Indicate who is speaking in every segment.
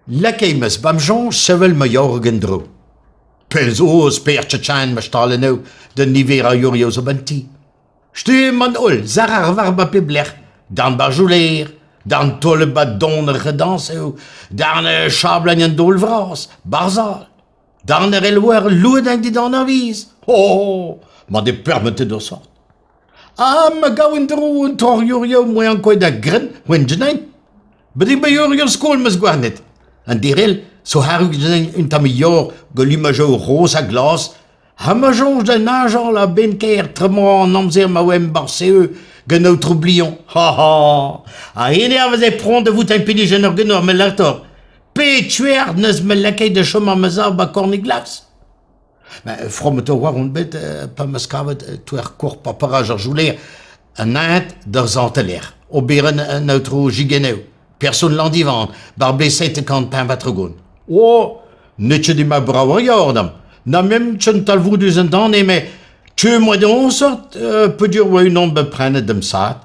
Speaker 1: Lekeimes bamjon sevel me jorgen dro. Pelzoos peertje me stalen nou, de nivera jurio's op een tie. Stuur man ol, zarar warba piblech, dan barjouleer, dan tolle badonner dansen, dan chablan en dolvras, barzal. Dan elwer loeden die dan avies. Oh, maar de permette door sort. Me gauwen dro en tor jurio mooi aan kooi da grin, wen jenein. Bedien bij jurio school mes gwarnet. En direl, so harug jenein un tamior, golimajo rosa glas, hamajonge de najan la benkeer tremant namzer ma wem barseu, genau troublion. Ha ha. A ene avaz prend de vout impini jenor genor me lartor. Pe tuer neus me lakei de choma mezar ba corniglas. Maar from het war on bet pa meskavet tuer kor paparaj ar jouler un naet d'ar zanteler. Oberen un outro gigeneu. Person landivan, bar blesset kant pain batrogon. Oh, netje di ma brawer yordam. Na mem tchen talvou dus en dan mais tu moi de on sort peut dire ouais non be prenne dem saat.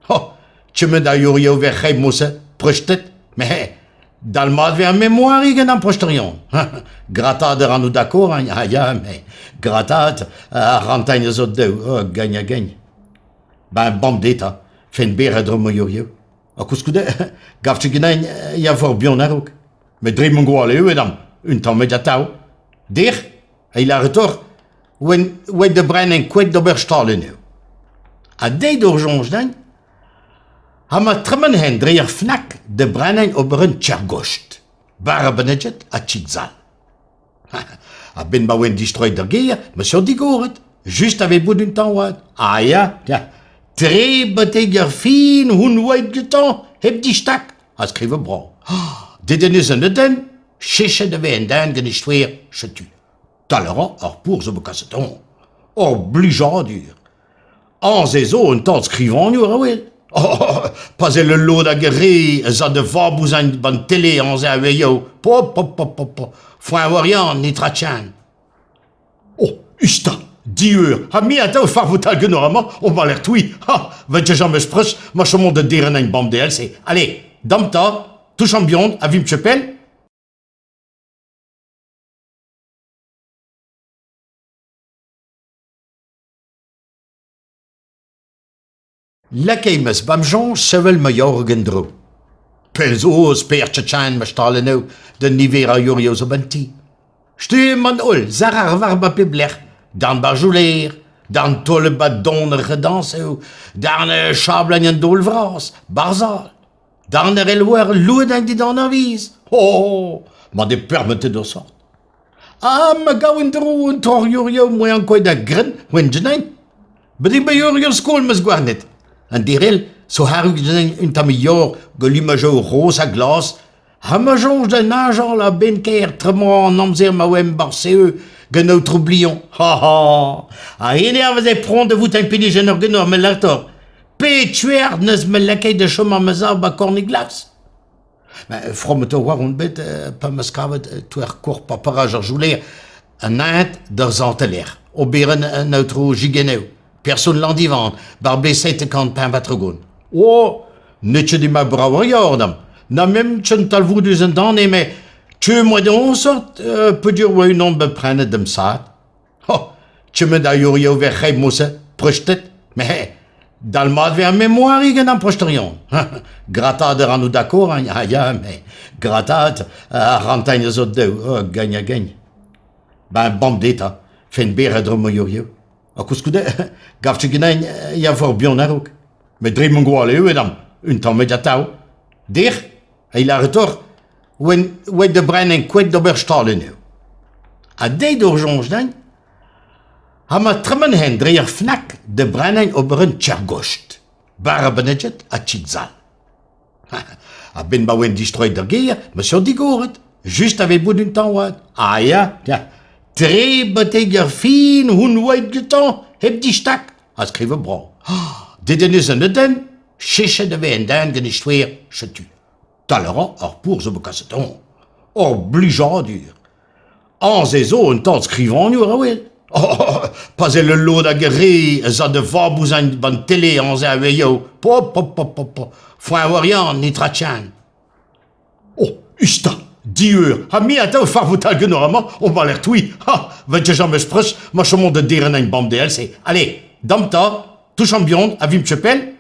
Speaker 1: Oh, tu me da yurio ver khayb mousse projetet. Mais dal mat ver mémoire igen an projeterion. Gratad er anou d'accord, ah ja, mais gratad rantagne zot deu, oh, gagne gagne. Ben bandeta, fen bere dromo yurio. A kouskoude, gavtje genein ya for bion erok. Me drie mon goale edam, un temps mediatau. Dir, il a retor, wen de brein en kwet d'ober stalen nu. A dei d'urgence den, ha ma tremen hen dreier fnak de brein ober un tchergost. Bara benedjet a tchitzal. A ben ba wen distroy der geer, monsieur digoret, just ave bout d'un temps wad. Ah ja, ja. Tre beteger fin hun wait getan, heb die stak, a skrive bra. Deden is en den, cheche de ven den genistweer, chetu. Talera ar pour zo bekasseton. Obligeant dur. An zezo un tant skrivan ur awel. Oh, pas e le lot a gere, za de vabouzan ban tele an ze aveyo. Pop, pop, pop, pop, pop. Foin warian, ni tratchan. Oh, usta. 10 uur. Ha mi ata o farvotal genorama, on va l'air toui. Ha, vetje jamais prus, ma chamon de deren ein bam DLC. Allez, damta, touche en biond, a vim tchepel. Lekeimes bamjon sevel me jorgen dro. Pelzoos peertje me stalen nou, de nivera jurio's op een tie. Stuur man ol, zarar warba piblech, dan barjouleer, dan tolle badonner dansen, dan chablan en dolvras, barzal. Dan elwer loeden die dan avies. Oh, maar de permette door sort. Me gauwen dro en tor jurio mooi aan kooi da grin, wen jenein. Bedien bij jurio school mes gwarnet. En direl, so harug jenein un tamior, golimajo rosa glas, hamajonge de najan la benkeer tremant namzer ma wem barseu, genau troublion. Ha ha. A ene avaz prend de vout impini jenor genor me lartor. Pe tuer neus me lakei de choma mezar ba corniglas. Maar from het war on bet pa meskavet tuer kor paparaj ar jouler un naet d'ar zanteler. Oberen un outro gigeneu. Person landivan, bar blesset kant pain batrogon. Oh, netje di ma brawer yordam. Na mem tchen talvou dus en dan mais tu moi de on sort peut dire ouais non be prenne dem saat. Oh, tu me da yurio ver khayb mousse projetet. Mais dal mat ver mémoire igen an projeterion. Gratad er anou d'accord, ah ja, mais gratad rantagne zot deu, oh, gagne gagne. Ben bandeta, fen bere dromo yurio. A kouskoude, gavtje genein ya for bion erok. Me drie mon goale edam, un temps mediatau. Dir, il a retor, wen de brein en kwet d'ober stalen nu. A dei d'urgence den, ha ma tremen hen dreier fnak de brein ober un tchergost. Bara benedjet a tchitzal. A ben ba wen distroy der geer, monsieur digoret, just ave bout d'un temps wad. Ah ja, ja. Tre beteger fin hun wait getan, heb die stak, a skrive bra. Deden is en den, cheche de ven den genistweer, chetu. Talera ar pour zo bekasseton. Obligeant dur. An zezo un tant skrivan ur awel. Oh, pas e le lot a gere, za de vabouzan ban tele an ze aveyo. Pop, pop, pop, pop, pop. Foin warian, ni tratchan. Oh, usta. Dieu, ha mi ata farvutal genorama, on va l'air twi. Ha, wenn je jamais sprus, ma chamon de deren ein bam DLC. Allez, damta, tout champion, à Vim Chapelle,